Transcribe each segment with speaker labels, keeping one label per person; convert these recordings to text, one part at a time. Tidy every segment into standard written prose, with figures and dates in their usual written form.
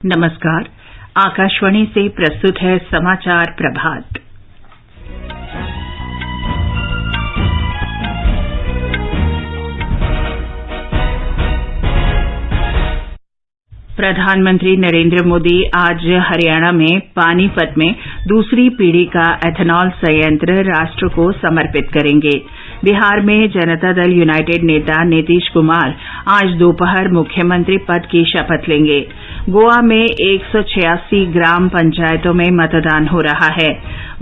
Speaker 1: नमस्कार। आकाशवाणी से प्रस्तुत है समाचार प्रभात। प्रधानमंत्री नरेंद्र मोदी आज हरियाणा में पानीपत में दूसरी पीढ़ी का एथेनॉल संयंत्र राष्ट्र को समर्पित करेंगे। बिहार में जनता दल यूनाइटेड नेता नीतीश कुमार आज दोपहर मुख्यमंत्री पद की शपथ लेंगे। गोवा में 186 ग्राम पंचायतों में मतदान हो रहा है।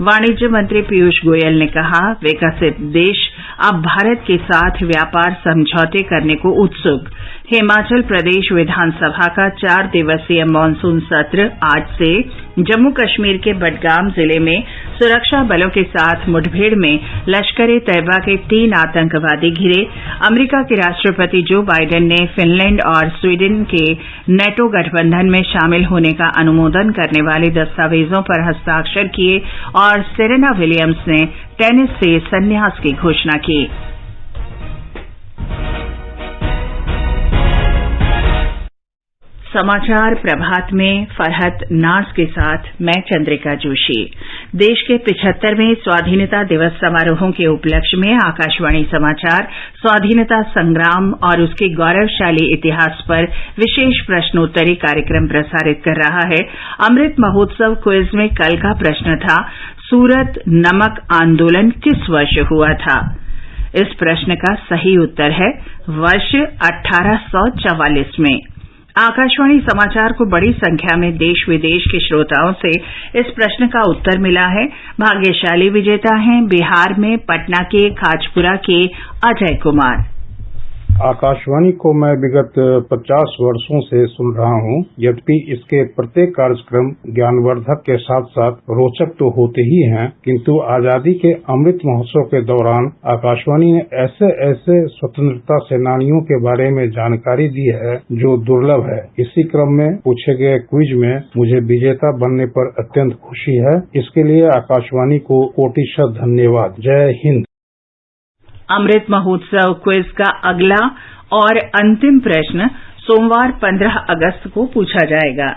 Speaker 1: वाणिज्य मंत्री पीयूष गोयल ने कहा, विकसित देश अब भारत के साथ व्यापार समझौते करने को उत्सुक। हिमाचल प्रदेश विधानसभा का 4 दिवसीय मानसून सत्र आज से जम्मू कश्मीर के बडगाम जिले में सुरक्षा बलों के साथ मुठभेड़ में लश्कर-ए-तैयबा के 3 आतंकवादी घिरे। अमेरिका के राष्ट्रपति जो बाइडेन ने फिनलैंड और स्वीडन के नेटो गठबंधन में शामिल होने का अनुमोदन करने वाले दस्तावेजों पर हस्ताक्षर किए और सेरेना विलियम्स ने टेनिस से संन्यास की घोषणा की। समाचार प्रभात में फरहत नाज के साथ मैं चंद्रिका जोशी। देश के 75वें स्वाधीनता दिवस समारोहों के उपलक्ष्य में आकाशवाणी समाचार स्वाधीनता संग्राम और उसके गौरवशाली इतिहास पर विशेष प्रश्नोत्तरी कार्यक्रम प्रसारित कर रहा है। अमृत महोत्सव क्विज में कल का प्रश्न था, सूरत नमक आंदोलन किस वर्ष हुआ था? इस प्रश्न का सही उत्तर है वर्ष 1844 में। आकाशवाणी समाचार को बड़ी संख्या में देश विदेश के श्रोताओं से इस प्रश्न का उत्तर मिला है। भाग्यशाली विजेता हैं बिहार में पटना के खाजपुरा के अजय कुमार।
Speaker 2: आकाशवाणी को मैं विगत 50 वर्षों से सुन रहा हूं। यद्यपि इसके प्रत्येक कार्यक्रम ज्ञानवर्धक के साथ साथ रोचक तो होते ही हैं, किंतु आजादी के अमृत महोत्सव के दौरान आकाशवाणी ने ऐसे स्वतंत्रता सेनानियों के बारे में जानकारी दी है जो दुर्लभ है। इसी क्रम में पूछे गए क्विज में मुझे विजेता बनने पर अत्यंत खुशी है। इसके लिए आकाशवाणी को कोटिशः धन्यवाद। जय हिंद।
Speaker 1: अमृत महोत्सव क्विज का अगला और अंतिम प्रश्न सोमवार 15 अगस्त को पूछा जाएगा।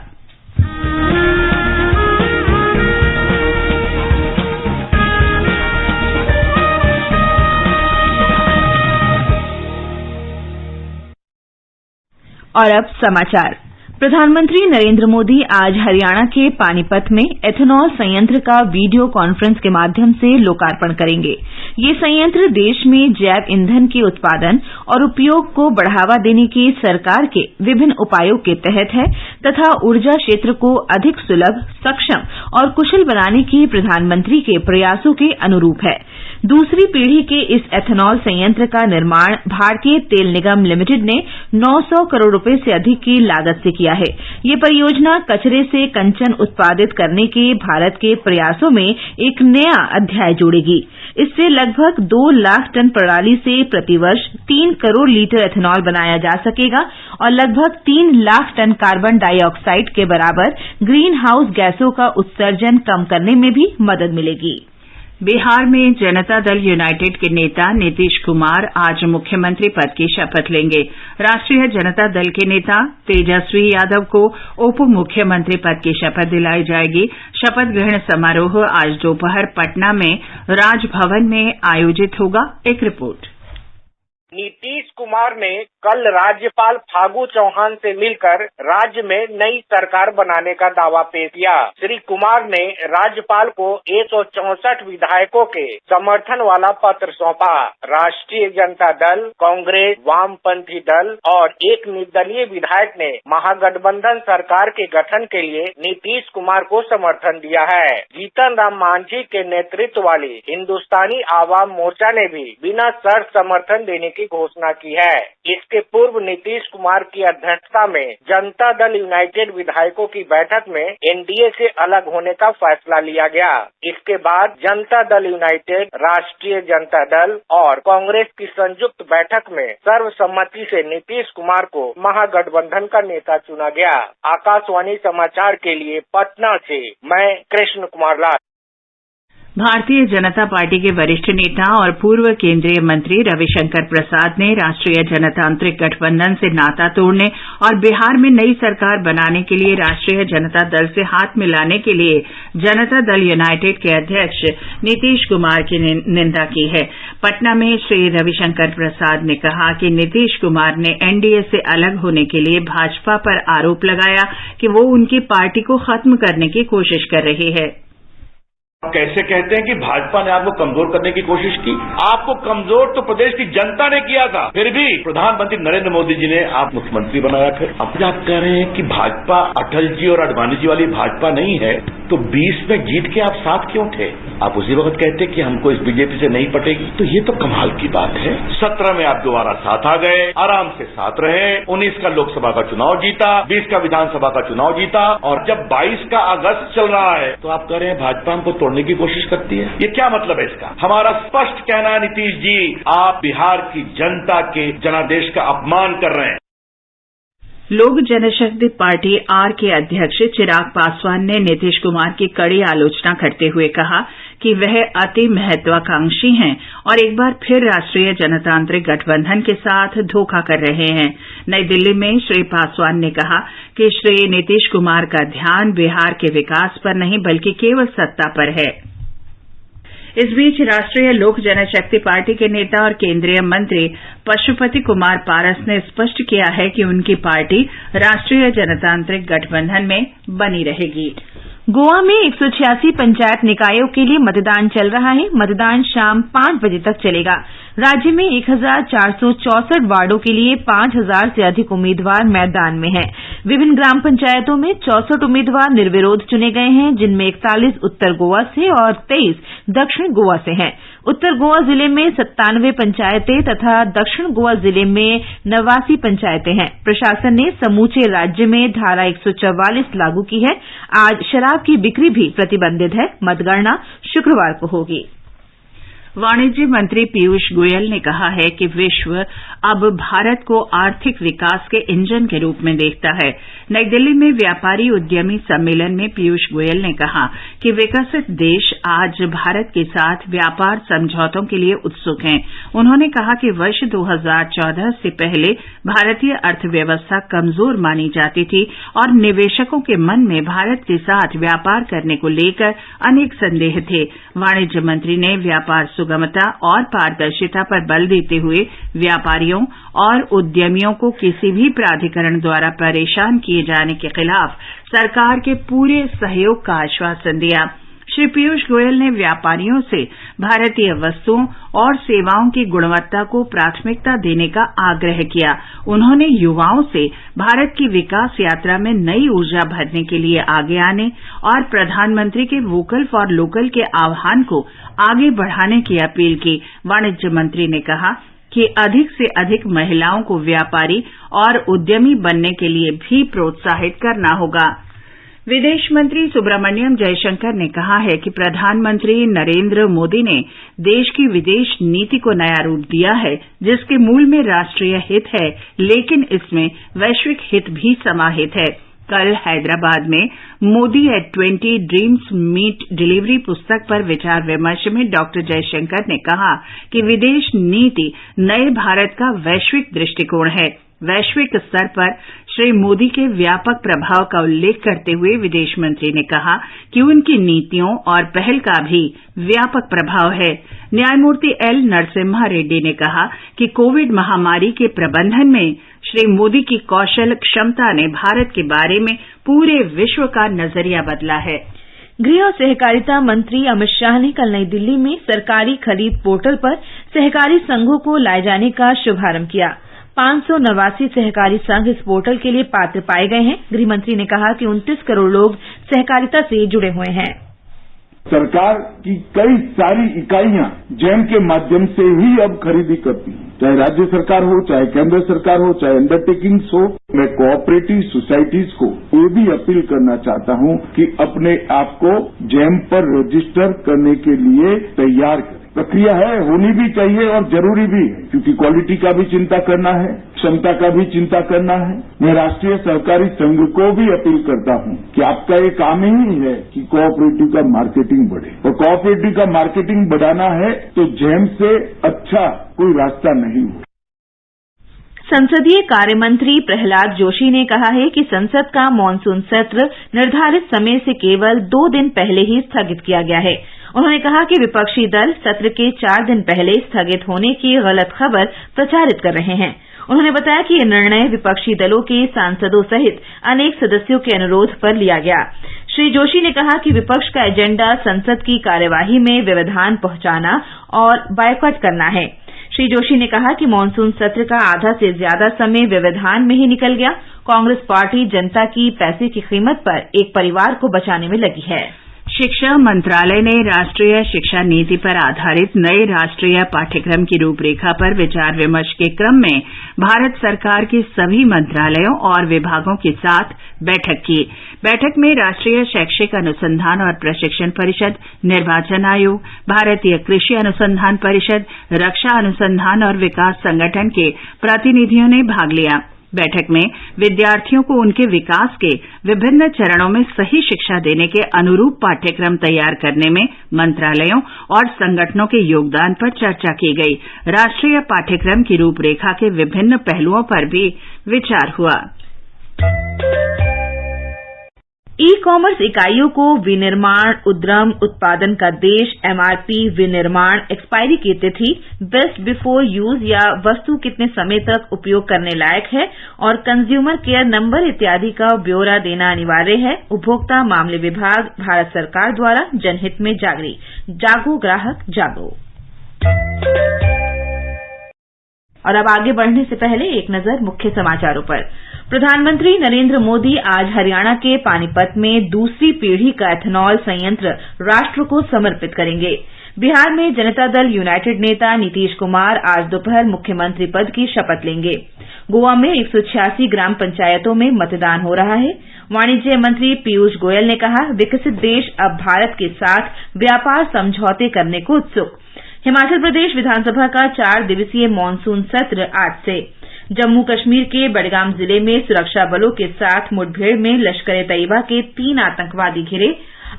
Speaker 1: और अब समाचार। प्रधानमंत्री नरेंद्र मोदी आज हरियाणा के पानीपत में एथेनॉल संयंत्र का वीडियो कॉन्फ्रेंस के माध्यम से लोकार्पण करेंगे। ये संयंत्र देश में जैव ईंधन के उत्पादन और उपयोग को बढ़ावा देने के सरकार के विभिन्न उपायों के तहत है तथा ऊर्जा क्षेत्र को अधिक सुलभ, सक्षम और कुशल बनाने के प्रधानमंत्री के प्रयासों के अनुरूप है। दूसरी पीढ़ी के इस एथेनॉल संयंत्र का निर्माण भारतीय तेल निगम लिमिटेड ने 900 करोड़ रुपए से अधिक की लागत से किया है। ये परियोजना कचरे से कंचन उत्पादित करने के भारत के प्रयासों में एक नया अध्याय जोड़ेगी। इससे लगभग 2 लाख टन प्रणाली से प्रतिवर्ष 3 करोड़ लीटर एथेनॉल बनाया जा सकेगा और लगभग 3 लाख टन कार्बन डाइऑक्साइड के बराबर ग्रीन हाउस गैसों का उत्सर्जन कम करने में भी मदद मिलेगी। बिहार में जनता दल यूनाइटेड के नेता नीतीश कुमार आज मुख्यमंत्री पद की शपथ लेंगे। राष्ट्रीय जनता दल के नेता तेजस्वी यादव को उप मुख्यमंत्री पद की शपथ दिलाई जाएगी। शपथ ग्रहण समारोह आज दोपहर पटना में राजभवन में आयोजित होगा। एक रिपोर्ट।
Speaker 3: नीतीश कुमार ने कल राज्यपाल फागू चौहान से मिलकर राज्य में नई सरकार बनाने का दावा पेश किया। श्री कुमार ने राज्यपाल को 164 विधायकों के समर्थन वाला पत्र सौंपा। राष्ट्रीय जनता दल, कांग्रेस, वामपंथी दल और एक निर्दलीय विधायक ने महागठबंधन सरकार के गठन के लिए नीतीश कुमार को समर्थन दिया है। जीतन राम मांझी के नेतृत्व वाली हिंदुस्तानी आवाम मोर्चा ने भी बिना शर्त समर्थन देने की घोषणा की है। इसके पूर्व नीतीश कुमार की अध्यक्षता में जनता दल यूनाइटेड विधायकों की बैठक में एनडीए से अलग होने का फैसला लिया गया। इसके बाद जनता दल यूनाइटेड, राष्ट्रीय जनता दल और कांग्रेस की संयुक्त बैठक में सर्वसम्मति से नीतीश कुमार को महागठबंधन का नेता चुना गया। आकाशवाणी समाचार के लिए पटना से मैं कृष्ण कुमार लाल।
Speaker 4: भारतीय जनता पार्टी के वरिष्ठ नेता और पूर्व केंद्रीय मंत्री रविशंकर प्रसाद ने राष्ट्रीय जनतांत्रिक गठबंधन से नाता तोड़ने और बिहार में नई सरकार बनाने के लिए राष्ट्रीय जनता दल से हाथ मिलाने के लिए जनता दल यूनाइटेड के अध्यक्ष नीतीश कुमार की निंदा की है। पटना में श्री रविशंकर प्रसाद ने कहा कि नीतीश कुमार ने एनडीए से अलग होने के लिए भाजपा पर आरोप लगाया कि वो उनकी पार्टी को खत्म करने की कोशिश कर रही है।
Speaker 5: कैसे कहते हैं कि भाजपा ने आपको कमजोर करने की कोशिश की? आपको कमजोर तो प्रदेश की जनता ने किया था, फिर भी प्रधानमंत्री नरेंद्र मोदी जी ने आप मुख्यमंत्री बनाया। फिर अब आप कह रहे हैं कि भाजपा अटल जी और अडवाणी जी वाली भाजपा नहीं है, तो 20 में जीत के आप साथ क्यों थे? आप उसी वक्त कहते कि हमको इस बीजेपी से नहीं पटेगी। तो ये तो कमाल की बात है। 17 में आप दोबारा साथ आ गए, आराम से साथ रहे, 19 का लोकसभा का चुनाव जीता, 20 का विधानसभा का चुनाव जीता, और जब 22 का अगस्त चल रहा है तो आप कह रहे हैं भाजपा हमको तोड़ने की कोशिश करती है। ये क्या मतलब है इसका? हमारा स्पष्ट कहना है नीतीश जी, आप बिहार की जनता के जनादेश का अपमान कर रहे हैं।
Speaker 4: लोक जनशक्ति पार्टी आर के अध्यक्ष चिराग पासवान ने नीतीश कुमार की कड़ी आलोचना करते हुए कहा कि वह अति महत्वाकांक्षी हैं और एक बार फिर राष्ट्रीय जनतांत्रिक गठबंधन के साथ धोखा कर रहे हैं। नई दिल्ली में श्री पासवान ने कहा कि श्री नीतीश कुमार का ध्यान बिहार के विकास पर नहीं बल्कि केवल सत्ता पर है। इस बीच राष्ट्रीय लोक जनशक्ति पार्टी के नेता और केंद्रीय मंत्री पशुपति कुमार पारस ने स्पष्ट किया है कि उनकी पार्टी राष्ट्रीय जनतांत्रिक गठबंधन में बनी रहेगी।
Speaker 1: गोवा में 186 पंचायत निकायों के लिए मतदान चल रहा है। मतदान शाम 5 बजे तक चलेगा। राज्य में 1464 वार्डों के लिए 5000 से अधिक उम्मीदवार मैदान में हैं। विभिन्न ग्राम पंचायतों में 64 उम्मीदवार निर्विरोध चुने गए हैं, जिनमें 41 उत्तर गोवा से और 23 दक्षिण गोवा से हैं। उत्तर गोवा जिले में 97 पंचायतें तथा दक्षिण गोवा जिले में 89 पंचायतें हैं। प्रशासन ने समूचे राज्य में धारा 144 लागू की है। आज शराब की बिक्री भी प्रतिबंधित है। मतगणना शुक्रवार को होगी।
Speaker 4: वाणिज्य मंत्री पीयूष गोयल ने कहा है कि विश्व अब भारत को आर्थिक विकास के इंजन के रूप में देखता है। नई दिल्ली में व्यापारी उद्यमी सम्मेलन में पीयूष गोयल ने कहा कि विकसित देश आज भारत के साथ व्यापार समझौतों के लिए उत्सुक हैं। उन्होंने कहा कि वर्ष 2014 से पहले भारतीय अर्थव्यवस्था कमजोर मानी जाती थी और निवेशकों के मन में भारत के साथ व्यापार करने को लेकर अनेक संदेह थे। वाणिज्य मंत्री ने व्यापार सुगमता और पारदर्शिता पर बल देते हुए व्यापारियों और उद्यमियों को किसी भी प्राधिकरण द्वारा परेशान किए जाने के खिलाफ सरकार के पूरे सहयोग का आश्वासन दिया। श्री पीयूष गोयल ने व्यापारियों से भारतीय वस्तुओं और सेवाओं की गुणवत्ता को प्राथमिकता देने का आग्रह किया। उन्होंने युवाओं से भारत की विकास यात्रा में नई ऊर्जा भरने के लिए आगे आने और प्रधानमंत्री के वोकल फॉर लोकल के आह्वान को आगे बढ़ाने की अपील की। वाणिज्य मंत्री ने कहा कि अधिक से अधिक महिलाओं को व्यापारी और उद्यमी बनने के लिए भी प्रोत्साहित करना होगा। विदेश मंत्री सुब्रमण्यम जयशंकर ने कहा है कि प्रधानमंत्री नरेंद्र मोदी ने देश की विदेश नीति को नया रूप दिया है, जिसके मूल में राष्ट्रीय हित है, लेकिन इसमें वैश्विक हित भी समाहित है। कल हैदराबाद में Modi at 20 dreams meet delivery पुस्तक पर विचार विमर्श में डॉक्टर जयशंकर ने कहा कि विदेश नीति नए भारत का वैश्विक दृष्टिकोण है। वैश्विक स्तर पर श्री मोदी के व्यापक प्रभाव का उल्लेख करते हुए विदेश मंत्री ने कहा कि उनकी नीतियों और पहल का भी व्यापक प्रभाव है। न्यायमूर्ति एल नरसिम्हा रेड्डी ने कहा कि कोविड महामारी के प्रबंधन में श्री मोदी की कौशल क्षमता ने भारत के बारे में पूरे विश्व का नजरिया बदला है।
Speaker 1: गृह और सहकारिता मंत्री अमित शाह ने कल नई दिल्ली में सरकारी खरीद पोर्टल पर सहकारी संघों को लाए जाने का शुभारंभ किया। 589 सहकारी संघ इस पोर्टल के लिए पात्र पाए गए हैं। गृह मंत्री ने कहा कि 29 करोड़ लोग सहकारिता से जुड़े हुए हैं।
Speaker 6: सरकार की कई सारी इकाइयां जैम के माध्यम से ही अब खरीदी करती हैं, चाहे राज्य सरकार हो, चाहे केंद्र सरकार हो, चाहे अंडरटेकिंग्स हो। मैं कोऑपरेटिव सोसाइटीज को ये भी अपील करना चाहता हूं कि अपने आप को जैम पर रजिस्टर करने के लिए तैयार करें। प्रक्रिया है, होनी भी चाहिए और जरूरी भी है, क्योंकि क्वालिटी का भी चिंता करना है, क्षमता का भी चिंता करना है। मैं राष्ट्रीय सहकारी संघ को भी अपील करता हूं कि आपका ये काम ही है कि कोऑपरेटिव का मार्केटिंग बढ़े, और कोऑपरेटिव का मार्केटिंग बढ़ाना है तो जैम से अच्छा कोई रास्ता नहीं हो।
Speaker 1: संसदीय कार्य मंत्री प्रहलाद जोशी ने कहा है कि संसद का मानसून सत्र निर्धारित समय से केवल 2 दिन पहले ही स्थगित किया गया है। उन्होंने कहा कि विपक्षी दल सत्र के 4 दिन पहले स्थगित होने की गलत खबर प्रचारित कर रहे हैं। उन्होंने बताया कि यह निर्णय विपक्षी दलों के सांसदों सहित अनेक सदस्यों के अनुरोध पर लिया गया। श्री जोशी ने कहा कि विपक्ष का एजेंडा संसद की कार्यवाही में व्यवधान पहुंचाना और बायकॉट करना है। श्री जोशी ने कहा कि मानसून सत्र का आधा से ज्यादा समय व्यवधान में ही निकल गया। कांग्रेस पार्टी जनता की पैसे की कीमत पर एक परिवार को बचाने में लगी है।
Speaker 4: शिक्षा मंत्रालय ने राष्ट्रीय शिक्षा नीति पर आधारित नए राष्ट्रीय पाठ्यक्रम की रूपरेखा पर विचार विमर्श के क्रम में भारत सरकार के सभी मंत्रालयों और विभागों के साथ बैठक की। बैठक में राष्ट्रीय शैक्षिक अनुसंधान और प्रशिक्षण परिषद, निर्वाचन आयोग, भारतीय कृषि अनुसंधान परिषद, रक्षा अनुसंधान और विकास संगठन के प्रतिनिधियों ने भाग लिया। बैठक में विद्यार्थियों को उनके विकास के विभिन्न चरणों में सही शिक्षा देने के अनुरूप पाठ्यक्रम तैयार करने में मंत्रालयों और संगठनों के योगदान पर चर्चा की गई। राष्ट्रीय पाठ्यक्रम की रूपरेखा के विभिन्न पहलुओं पर भी विचार हुआ।
Speaker 1: ई कॉमर्स इकाइयों को विनिर्माण उद्यम उत्पादन का देश एमआरपी विनिर्माण एक्सपायरी की तिथि बेस्ट बिफोर यूज या वस्तु कितने समय तक उपयोग करने लायक है और कंज्यूमर केयर नंबर इत्यादि का ब्यौरा देना अनिवार्य है। उपभोक्ता मामले विभाग भारत सरकार द्वारा जनहित में जारी। जागो ग्राहक जागो। और अब आगे बढ़ने से पहले एक नजर मुख्य समाचारों पर। प्रधानमंत्री नरेंद्र मोदी आज हरियाणा के पानीपत में दूसरी पीढ़ी का एथेनॉल संयंत्र राष्ट्र को समर्पित करेंगे। बिहार में जनता दल यूनाइटेड नेता नीतीश कुमार आज दोपहर मुख्यमंत्री पद की शपथ लेंगे। गोवा में 186 ग्राम पंचायतों में मतदान हो रहा है। वाणिज्य मंत्री पीयूष गोयल ने कहा, विकसित देश अब भारत के साथ व्यापार समझौते करने को उत्सुक। हिमाचल प्रदेश विधानसभा का 4 दिवसीय मानसून सत्र आज से। जम्मू कश्मीर के बडगाम जिले में सुरक्षा बलों के साथ मुठभेड़ में लश्कर-ए-तैयबा के 3 आतंकवादी घिरे।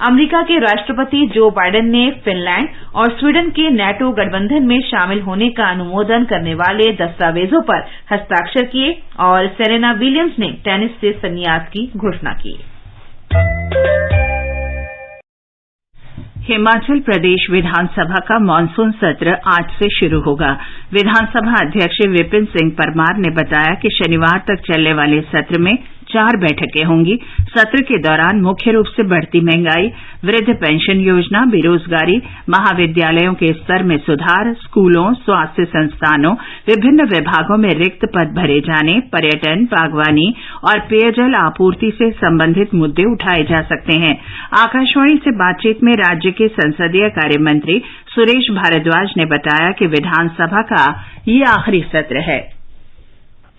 Speaker 1: अमेरिका के राष्ट्रपति जो बाइडेन ने फिनलैंड और स्वीडन के नेटो गठबंधन में शामिल होने का अनुमोदन करने वाले दस्तावेजों पर हस्ताक्षर किए और सेरेना विलियम्स ने टेनिस से संन्यास की घोषणा की।
Speaker 4: हिमाचल प्रदेश विधानसभा का मानसून सत्र आज से शुरू होगा। विधानसभा अध्यक्ष विपिन सिंह परमार ने बताया कि शनिवार तक चलने वाले सत्र में 4 बैठकें होंगी। सत्र के दौरान मुख्य रूप से बढ़ती महंगाई, वृद्ध पेंशन योजना, बेरोजगारी, महाविद्यालयों के स्तर में सुधार, स्कूलों, स्वास्थ्य संस्थानों, विभिन्न विभागों में रिक्त पद भरे जाने, पर्यटन, बागवानी और पेयजल आपूर्ति से संबंधित मुद्दे उठाए जा सकते हैं। आकाशवाणी से बातचीत में राज्य के संसदीय कार्य मंत्री सुरेश भारद्वाज ने बताया कि विधानसभा का ये आखिरी सत्र है।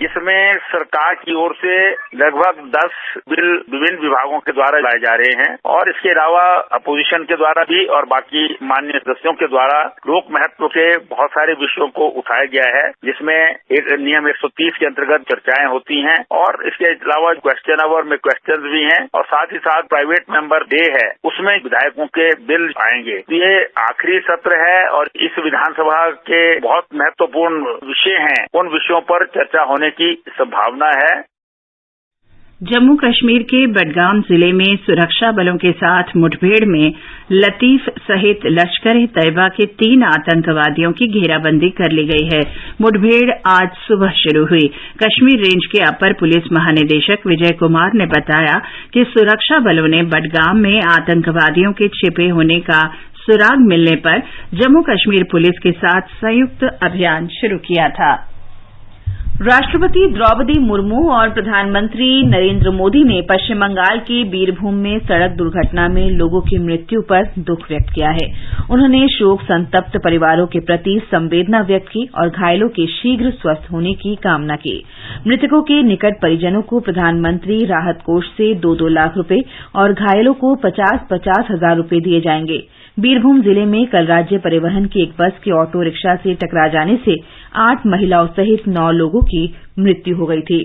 Speaker 7: इसमें सरकार की ओर से लगभग 10 बिल विभिन्न विभागों के द्वारा लाए जा रहे हैं और इसके अलावा अपोजिशन के द्वारा भी और बाकी माननीय सदस्यों के द्वारा लोक महत्व के बहुत सारे विषयों को उठाया गया है, जिसमें एक नियम 130 के अंतर्गत चर्चाएं होती हैं और इसके अलावा क्वेश्चन आवर में क्वेश्चन भी हैं और साथ ही साथ प्राइवेट मेंबर डे है, उसमें विधायकों के बिल आएंगे। ये आखिरी सत्र है और इस विधानसभा के बहुत महत्वपूर्ण विषय हैं, उन विषयों पर चर्चा होने की संभावना है।
Speaker 4: जम्मू कश्मीर के बडगाम जिले में सुरक्षा बलों के साथ मुठभेड़ में लतीफ सहित लश्कर-ए-तैयबा के 3 आतंकवादियों की घेराबंदी कर ली गई है। मुठभेड़ आज सुबह शुरू हुई। कश्मीर रेंज के अपर पुलिस महानिदेशक विजय कुमार ने बताया कि सुरक्षा बलों ने बडगाम में आतंकवादियों के छिपे होने का सुराग मिलने पर जम्मू कश्मीर पुलिस के साथ संयुक्त अभियान शुरू किया था। राष्ट्रपति द्रौपदी मुर्मू और प्रधानमंत्री नरेंद्र मोदी ने पश्चिम बंगाल के बीरभूम में सड़क दुर्घटना में लोगों की मृत्यु पर दुख व्यक्त किया है। उन्होंने शोक संतप्त परिवारों के प्रति संवेदना व्यक्त की और घायलों के शीघ्र स्वस्थ होने की कामना की। मृतकों के निकट परिजनों को प्रधानमंत्री राहत कोष से 2-2 लाख रुपए और घायलों को 50-50 हजार रुपए दिए जाएंगे।
Speaker 1: बीरभूम जिले में कल राज्य परिवहन की एक बस के ऑटो रिक्शा से टकरा जाने से 8 महिलाओं सहित 9 लोगों की मृत्यु हो गई थी।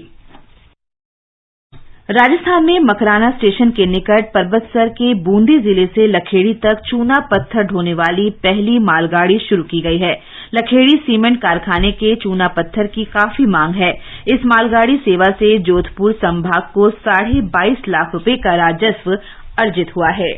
Speaker 1: राजस्थान में मकराना स्टेशन के निकट परबतसर के बूंदी जिले से लखेड़ी तक चूना पत्थर ढोने वाली पहली मालगाड़ी शुरू की गई है। लखेड़ी सीमेंट कारखाने के चूना पत्थर की काफी मांग है। इस मालगाड़ी सेवा से जोधपुर संभाग को 22.5 लाख रुपए का राजस्व अर्जित हुआ है।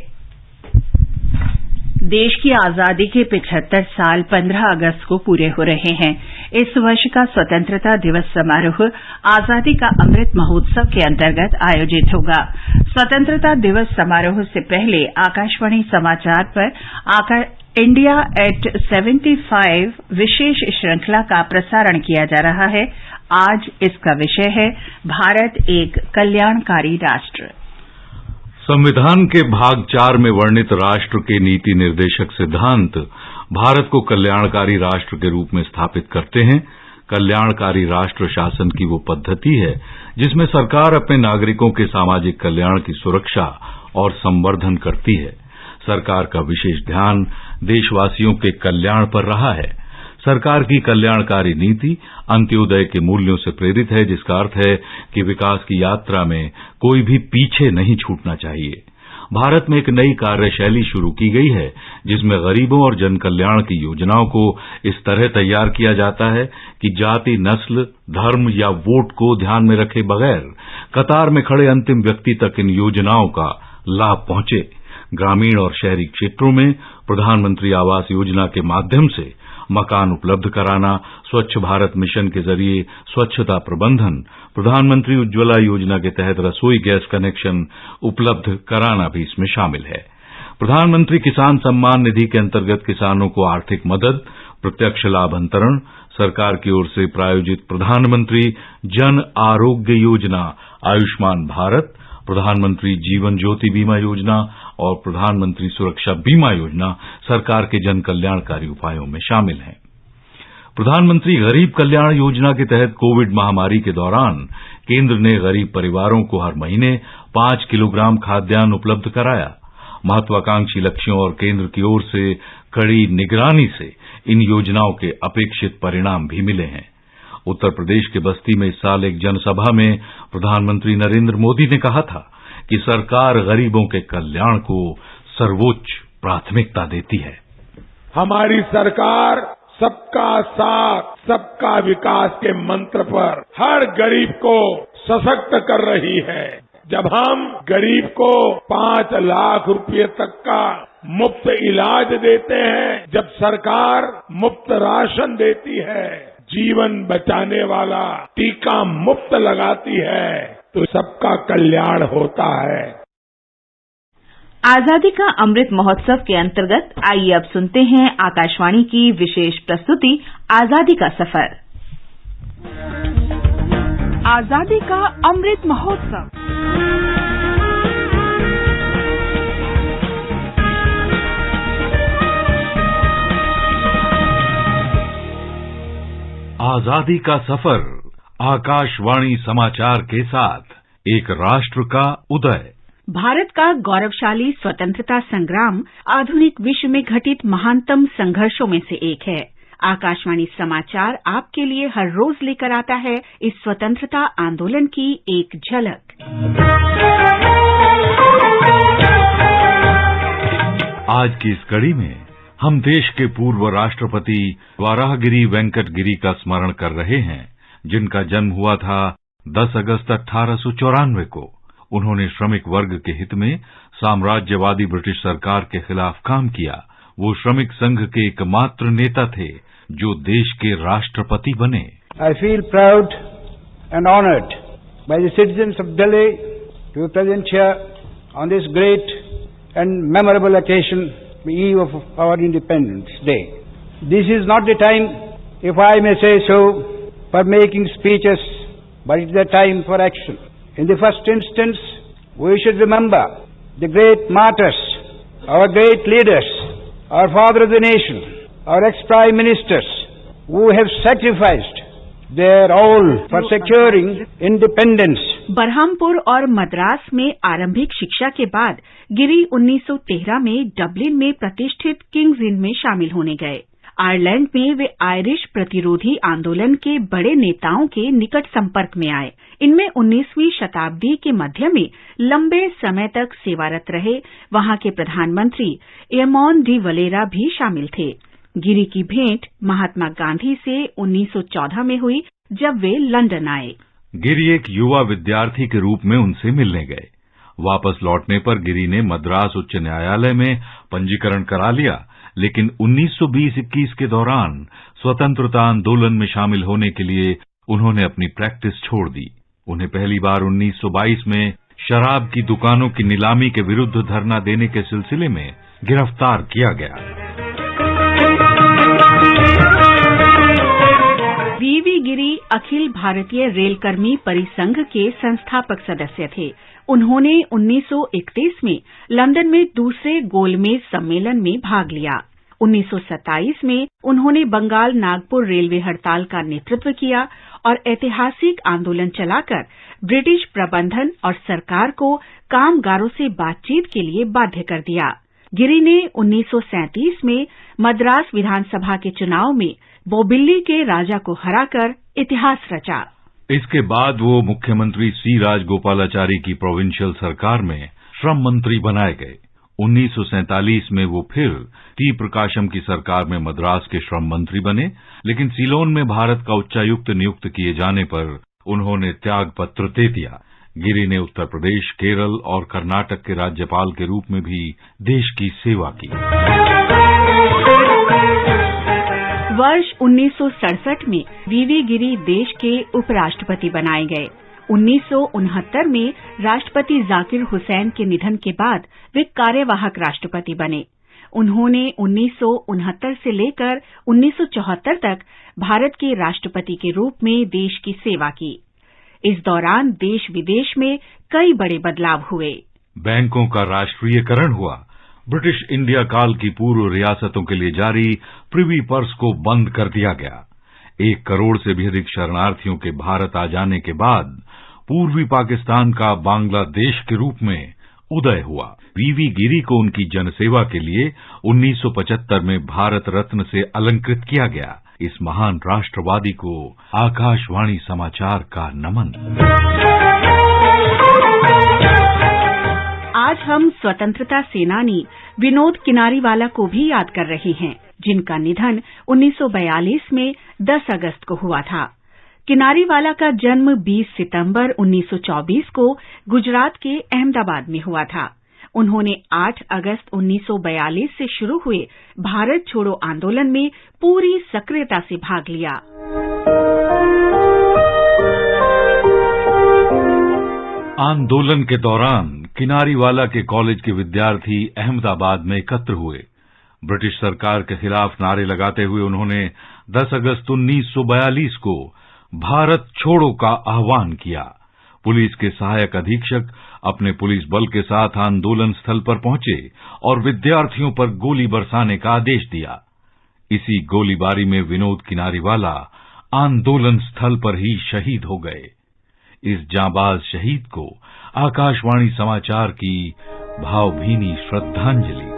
Speaker 4: देश की आजादी के 75 साल 15 अगस्त को पूरे हो रहे हैं। इस वर्ष का स्वतंत्रता दिवस समारोह आजादी का अमृत महोत्सव के अंतर्गत आयोजित होगा। स्वतंत्रता दिवस समारोह से पहले आकाशवाणी समाचार पर इंडिया एट 75 विशेष श्रृंखला का प्रसारण किया जा रहा है। आज इसका विषय है भारत एक कल्याणकारी राष्ट्र।
Speaker 8: संविधान के भाग 4 में वर्णित राष्ट्र के नीति निर्देशक सिद्धांत भारत को कल्याणकारी राष्ट्र के रूप में स्थापित करते हैं। कल्याणकारी राष्ट्र शासन की वो पद्धति है जिसमें सरकार अपने नागरिकों के सामाजिक कल्याण की सुरक्षा और संवर्धन करती है। सरकार का विशेष ध्यान देशवासियों के कल्याण पर रहा है। सरकार की कल्याणकारी नीति अंत्योदय के मूल्यों से प्रेरित है, जिसका अर्थ है कि विकास की यात्रा में कोई भी पीछे नहीं छूटना चाहिए। भारत में एक नई कार्यशैली शुरू की गई है जिसमें गरीबों और जन कल्याण की योजनाओं को इस तरह तैयार किया जाता है कि जाति, नस्ल, धर्म या वोट को ध्यान में रखे बगैर कतार में खड़े अंतिम व्यक्ति तक इन योजनाओं का लाभ पहुंचे। ग्रामीण और शहरी क्षेत्रों में प्रधानमंत्री आवास योजना के माध्यम से मकान उपलब्ध कराना, स्वच्छ भारत मिशन के जरिए स्वच्छता प्रबंधन, प्रधानमंत्री उज्ज्वला योजना के तहत रसोई गैस कनेक्शन उपलब्ध कराना भी इसमें शामिल है। प्रधानमंत्री किसान सम्मान निधि के अंतर्गत किसानों को आर्थिक मदद, प्रत्यक्ष लाभ अंतरण, सरकार की ओर से प्रायोजित प्रधानमंत्री जन आरोग्य योजना, आयुष्मान भारत, प्रधानमंत्री जीवन ज्योति बीमा योजना और प्रधानमंत्री सुरक्षा बीमा योजना सरकार के जन कल्याणकारी उपायों में शामिल हैं। प्रधानमंत्री गरीब कल्याण योजना के तहत कोविड महामारी के दौरान केंद्र ने गरीब परिवारों को हर महीने 5 किलोग्राम खाद्यान्न उपलब्ध कराया। महत्वाकांक्षी लक्ष्यों और केंद्र की ओर से कड़ी निगरानी से इन योजनाओं के अपेक्षित परिणाम भी मिले हैं। उत्तर प्रदेश के बस्ती में इस साल एक जनसभा में प्रधानमंत्री नरेंद्र मोदी ने कहा था कि सरकार गरीबों के कल्याण को सर्वोच्च प्राथमिकता देती है।
Speaker 6: हमारी सरकार सबका साथ, सबका विकास के मंत्र पर हर गरीब को सशक्त कर रही है। जब हम गरीब को 5 लाख रुपए तक का मुफ्त इलाज देते हैं, जब सरकार मुफ्त राशन देती है, जीवन बचाने वाला टीका मुफ्त लगाती है, तो सबका कल्याण होता है।
Speaker 1: आजादी का अमृत महोत्सव के अंतर्गत आइए अब सुनते हैं आकाशवाणी की विशेष प्रस्तुति आजादी का सफर।
Speaker 9: आजादी का अमृत महोत्सव।
Speaker 8: आजादी का सफर आकाशवाणी समाचार के साथ एक राष्ट्र का उदय।
Speaker 9: भारत का गौरवशाली स्वतंत्रता संग्राम आधुनिक विश्व में घटित महानतम संघर्षों में से एक है। आकाशवाणी समाचार आपके लिए हर रोज लेकर आता है इस स्वतंत्रता आंदोलन की एक झलक।
Speaker 8: आज की इस कड़ी में हम देश के पूर्व राष्ट्रपति वराहगिरी वेंकट गिरी का स्मरण कर रहे हैं, जिनका जन्म हुआ था 10 अगस्त 1894 को। उन्होंने श्रमिक वर्ग के हित में साम्राज्यवादी ब्रिटिश सरकार के खिलाफ काम किया। वो श्रमिक संघ के एकमात्र नेता थे जो देश के राष्ट्रपति बने।
Speaker 10: I feel proud and honored by the citizens of Delhi to be present here on this great and memorable occasion, the eve of our Independence Day. This is not the time, if I may say so, for making speeches, but it is the time for action. In the first instance, we should remember the great martyrs, our great leaders, our father of the nation, our ex-prime ministers, who have sacrificed their all for securing independence
Speaker 9: Berhampur और मद्रास में आरंभिक शिक्षा के बाद गिरी 1913 में Dublin में प्रतिष्ठित kings in में शामिल होने गए। आयरलैंड में वे आयरिश प्रतिरोधी आंदोलन के बड़े नेताओं के निकट संपर्क में आए। इनमें 19वीं शताब्दी के मध्य में लंबे समय तक सेवारत रहे वहां के प्रधानमंत्री एमॉन डी वलेरा भी शामिल थे। गिरी की भेंट महात्मा गांधी से 1914 में हुई जब वे लंदन आए।
Speaker 8: गिरी एक युवा विद्यार्थी के रूप में उनसे मिलने गए। वापस लौटने पर गिरी ने मद्रास उच्च न्यायालय में पंजीकरण करा लिया, लेकिन 1920-21 के दौरान स्वतंत्रता आंदोलन में शामिल होने के लिए उन्होंने अपनी प्रैक्टिस छोड़ दी। उन्हें पहली बार 1922 में शराब की दुकानों की नीलामी के विरुद्ध धरना देने के सिलसिले में गिरफ्तार किया गया।
Speaker 9: वीवी गिरी अखिल भारतीय रेलकर्मी परिसंघ के संस्थापक सदस्य थे। उन्होंने 1931 में लंदन में दूसरे गोलमेज सम्मेलन में भाग लिया। 1927 में उन्होंने बंगाल नागपुर रेलवे हड़ताल का नेतृत्व किया और ऐतिहासिक आंदोलन चलाकर ब्रिटिश प्रबंधन और सरकार को कामगारों से बातचीत के लिए बाध्य कर दिया। गिरी ने 1937 में मद्रास विधानसभा के चुनाव में बोबिल्ली के राजा को हराकर इतिहास रचा।
Speaker 8: इसके बाद वो मुख्यमंत्री सी राजगोपालाचारी की प्रोविंशियल सरकार में श्रम मंत्री बनाए गए। 1947 में वो फिर टी प्रकाशम की सरकार में मद्रास के श्रम मंत्री बने, लेकिन सीलोन में भारत का उच्चायुक्त नियुक्त किए जाने पर उन्होंने त्याग पत्र दे दिया। गिरी ने उत्तर प्रदेश, केरल और कर्नाटक के राज्यपाल के रूप में भी देश की सेवा की।
Speaker 9: वर्ष 1967 में वीवी गिरी देश के उपराष्ट्रपति बनाए गए। 1969 में राष्ट्रपति जाकिर हुसैन के निधन के बाद वे कार्यवाहक राष्ट्रपति बने। उन्होंने 1969 से लेकर 1974 तक भारत के राष्ट्रपति के रूप में देश की सेवा की। इस दौरान देश विदेश में कई बड़े बदलाव हुए।
Speaker 8: बैंकों का राष्ट्रीयकरण हुआ। ब्रिटिश इंडिया काल की पूर्व रियासतों के लिए जारी प्रिवी पर्स को बंद कर दिया गया। 1 करोड़ से भी अधिक शरणार्थियों के भारत आ जाने के बाद पूर्वी पाकिस्तान का बांग्लादेश के रूप में उदय हुआ। वीवी गिरी को उनकी जनसेवा के लिए 1975 में भारत रत्न से अलंकृत किया गया। इस महान राष्ट्रवादी को आकाशवाणी समाचार का नमन।
Speaker 9: आज हम स्वतंत्रता सेनानी विनोद किनारीवाला को भी याद कर रहे हैं, जिनका निधन 1942 में 10 अगस्त को हुआ था। किनारीवाला का जन्म 20 सितंबर 1924 को गुजरात के अहमदाबाद में हुआ था। उन्होंने 8 अगस्त 1942 से शुरू हुए भारत छोड़ो आंदोलन में पूरी सक्रियता से भाग लिया।
Speaker 8: आंदोलन के दौरान किनारीवाला के कॉलेज के विद्यार्थी अहमदाबाद में एकत्र हुए। ब्रिटिश सरकार के खिलाफ नारे लगाते हुए उन्होंने 10 अगस्त 1942 को भारत छोड़ो का आह्वान किया। पुलिस के सहायक अधीक्षक अपने पुलिस बल के साथ आंदोलन स्थल पर पहुंचे और विद्यार्थियों पर गोली बरसाने का आदेश दिया। इसी गोलीबारी में विनोद किनारीवाला आंदोलन स्थल पर ही शहीद हो गए। इस जांबाज शहीद को आकाशवाणी समाचार की भावभीनी श्रद्धांजलि।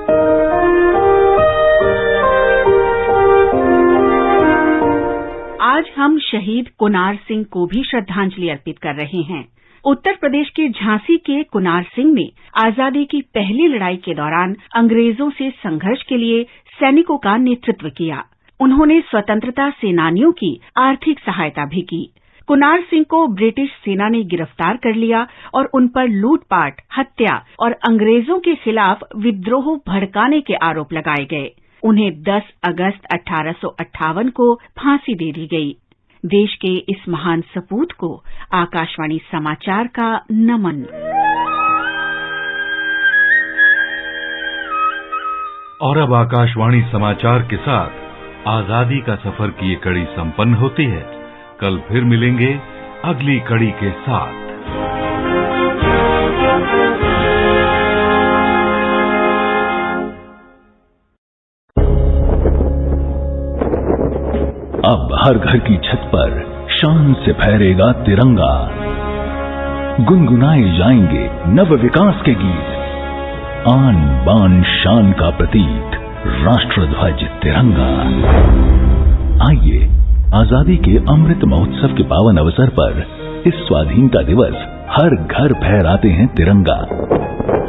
Speaker 9: आज हम शहीद कुनार सिंह को भी श्रद्धांजलि अर्पित कर रहे हैं। उत्तर प्रदेश के झांसी के कुनार सिंह ने आजादी की पहली लड़ाई के दौरान अंग्रेजों से संघर्ष के लिए सैनिकों का नेतृत्व किया। उन्होंने स्वतंत्रता सेनानियों की आर्थिक सहायता भी की। कुनार सिंह को ब्रिटिश सेना ने गिरफ्तार कर लिया और उन पर लूटपाट, हत्या और अंग्रेजों के खिलाफ विद्रोह भड़काने के आरोप लगाए गए। उन्हें 10 अगस्त 1858 को फांसी दे दी गई। देश के इस महान सपूत को आकाशवाणी समाचार का नमन।
Speaker 8: और अब आकाशवाणी समाचार के साथ आजादी का सफर की ये कड़ी संपन्न होती है। कल फिर मिलेंगे अगली कड़ी के साथ।
Speaker 11: अब हर घर की छत पर शान से फहरेगा तिरंगा। गुनगुनाए जाएंगे नव विकास के गीत। आन बान शान का प्रतीक राष्ट्र ध्वज तिरंगा। आइए आजादी के अमृत महोत्सव के पावन अवसर पर इस स्वाधीनता दिवस हर घर फहराते हैं तिरंगा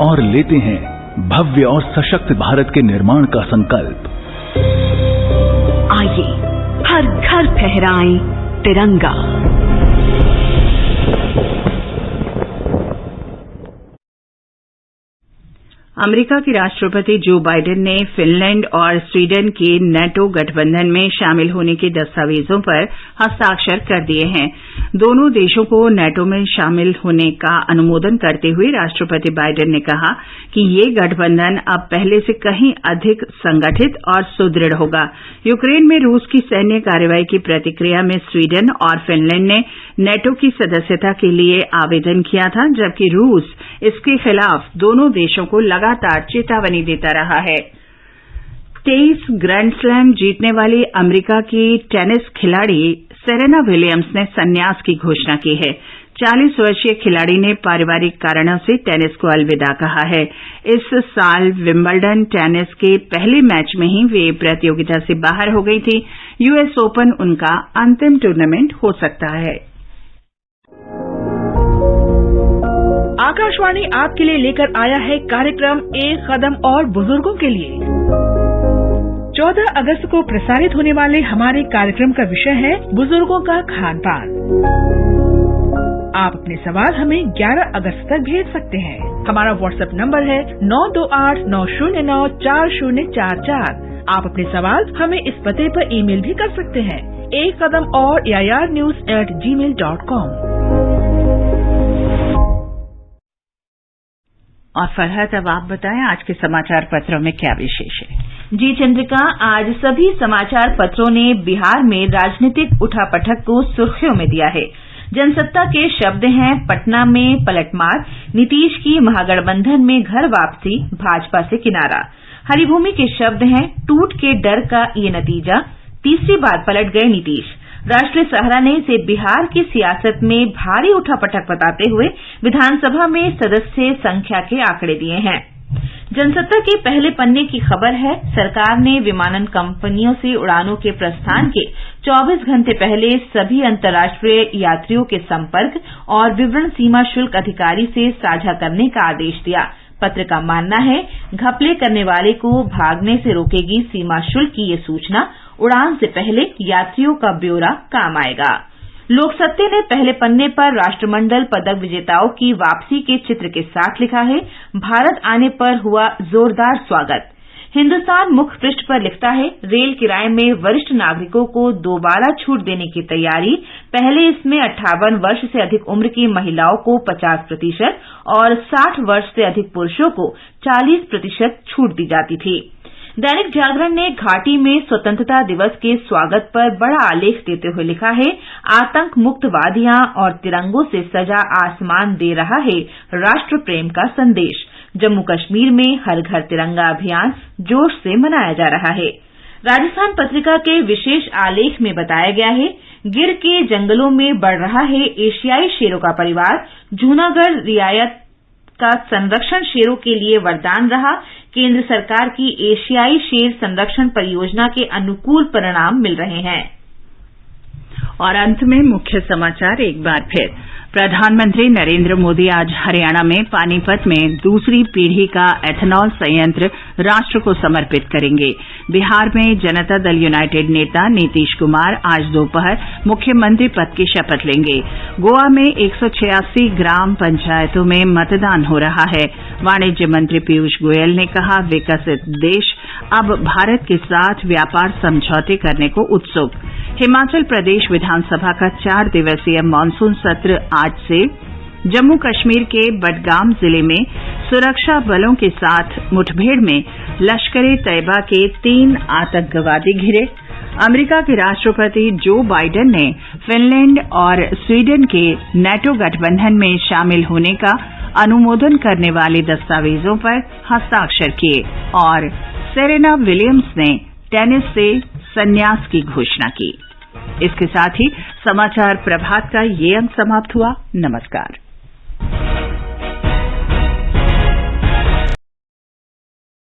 Speaker 11: और लेते हैं भव्य और सशक्त भारत के निर्माण का संकल्प।
Speaker 12: आइए हर घर फहराएं तिरंगा।
Speaker 4: अमेरिका के राष्ट्रपति जो बाइडेन ने फिनलैंड और स्वीडन के नेटो गठबंधन में शामिल होने के दस्तावेजों पर हस्ताक्षर कर दिए हैं। दोनों देशों को नेटो में शामिल होने का अनुमोदन करते हुए राष्ट्रपति बाइडेन ने कहा कि ये गठबंधन अब पहले से कहीं अधिक संगठित और सुदृढ़ होगा। यूक्रेन में रूस की सैन्य कार्रवाई की प्रतिक्रिया में स्वीडन और फिनलैंड ने नेटो की सदस्यता के लिए आवेदन किया था, जबकि रूस इसके खिलाफ दोनों देशों को लगातार चेतावनी देता रहा है। 23 ग्रैंड स्लैम जीतने वाली अमेरिका की टेनिस खिलाड़ी सेरेना विलियम्स ने संन्यास की घोषणा की है। 40 वर्षीय खिलाड़ी ने पारिवारिक कारणों से टेनिस को अलविदा कहा है। इस साल विंबलडन टेनिस के पहले मैच में ही वे प्रतियोगिता से बाहर हो गई थी। यूएस ओपन उनका अंतिम टूर्नामेंट हो सकता है।
Speaker 13: आकाशवाणी आपके लिए लेकर आया है कार्यक्रम एक कदम और बुजुर्गों के लिए। 14 अगस्त को प्रसारित होने वाले हमारे कार्यक्रम का विषय है बुजुर्गों का खान पान। आप अपने सवाल हमें 11 अगस्त तक भेज सकते हैं। हमारा व्हाट्सएप नंबर है 9289094044। आप अपने सवाल हमें इस पते पर ईमेल भी कर सकते हैं, एक कदम और AIRnews@gmail.com।
Speaker 4: और फरहत, अब आप बताएं आज के समाचार पत्रों में क्या विशेष है?
Speaker 1: जी चंद्रिका, आज सभी समाचार पत्रों ने बिहार में राजनीतिक उठापटक को सुर्खियों में दिया है। जनसत्ता के शब्द हैं पटना में पलटमार, नीतीश की महागठबंधन में घर वापसी, भाजपा से किनारा। हरिभूमि के शब्द हैं टूट के डर का ये नतीजा, तीसरी बार पलट गए नीतीश। राष्ट्रीय सहारा ने इसे बिहार की सियासत में भारी उठापटक बताते हुए विधानसभा में सदस्य संख्या के आंकड़े दिए हैं। जनसत्ता के पहले पन्ने की खबर है सरकार ने विमानन कंपनियों से उड़ानों के प्रस्थान के 24 घंटे पहले सभी अंतर्राष्ट्रीय यात्रियों के संपर्क और विवरण सीमा शुल्क अधिकारी से साझा करने का आदेश दिया। पत्र का मानना है घपले करने वाले को भागने से रोकेगी सीमा शुल्क की ये सूचना। उड़ान से पहले यात्रियों का ब्यौरा काम आएगा। लोकसत्ता ने पहले पन्ने पर राष्ट्रमंडल पदक विजेताओं की वापसी के चित्र के साथ लिखा है भारत आने पर हुआ जोरदार स्वागत। हिन्दुस्तान मुख्य पृष्ठ पर लिखता है रेल किराए में वरिष्ठ नागरिकों को दोबारा छूट देने की तैयारी। पहले इसमें 58 वर्ष से अधिक उम्र की महिलाओं को 50% और 60 वर्ष से अधिक पुरुषों को 40% छूट दी जाती थी। दैनिक जागरण ने घाटी में स्वतंत्रता दिवस के स्वागत पर बड़ा आलेख देते हुए लिखा है आतंक मुक्त वादियां और तिरंगों से सजा आसमान दे रहा है राष्ट्र प्रेम का संदेश। जम्मू कश्मीर में हर घर तिरंगा अभियान जोश से मनाया जा रहा है। राजस्थान पत्रिका के विशेष आलेख में बताया गया है गिर के जंगलों में बढ़ रहा है एशियाई शेरों का परिवार। जूनागढ़ रियायत का संरक्षण शेरों के लिए वरदान रहा। केंद्र सरकार की एशियाई शेर संरक्षण परियोजना के अनुकूल परिणाम मिल रहे हैं।
Speaker 4: और अंत में मुख्य समाचार एक बार फिर। प्रधानमंत्री नरेंद्र मोदी आज हरियाणा में पानीपत में दूसरी पीढ़ी का एथेनॉल संयंत्र राष्ट्र को समर्पित करेंगे। बिहार में जनता दल यूनाइटेड नेता नीतीश कुमार आज दोपहर मुख्यमंत्री पद की शपथ लेंगे। गोवा में 186 ग्राम पंचायतों में मतदान हो रहा है। वाणिज्य मंत्री पीयूष गोयल ने कहा विकसित देश अब भारत के साथ व्यापार समझौते करने को उत्सुक। हिमाचल प्रदेश विधानसभा का 4 दिवसीय मानसून सत्र आज से। जम्मू कश्मीर के बडगाम जिले में सुरक्षा बलों के साथ मुठभेड़ में लश्कर-ए-तैयबा के 3 आतंकवादी घिरे। अमेरिका के राष्ट्रपति जो बाइडेन ने फिनलैंड और स्वीडन के नेटो गठबंधन में शामिल होने का अनुमोदन करने वाले दस्तावेजों पर हस्ताक्षर किए। और सेरेना विलियम्स ने टेनिस से संन्यास की घोषणा की। इसके साथ ही समाचार प्रभात का ये अंक समाप्त हुआ। नमस्कार।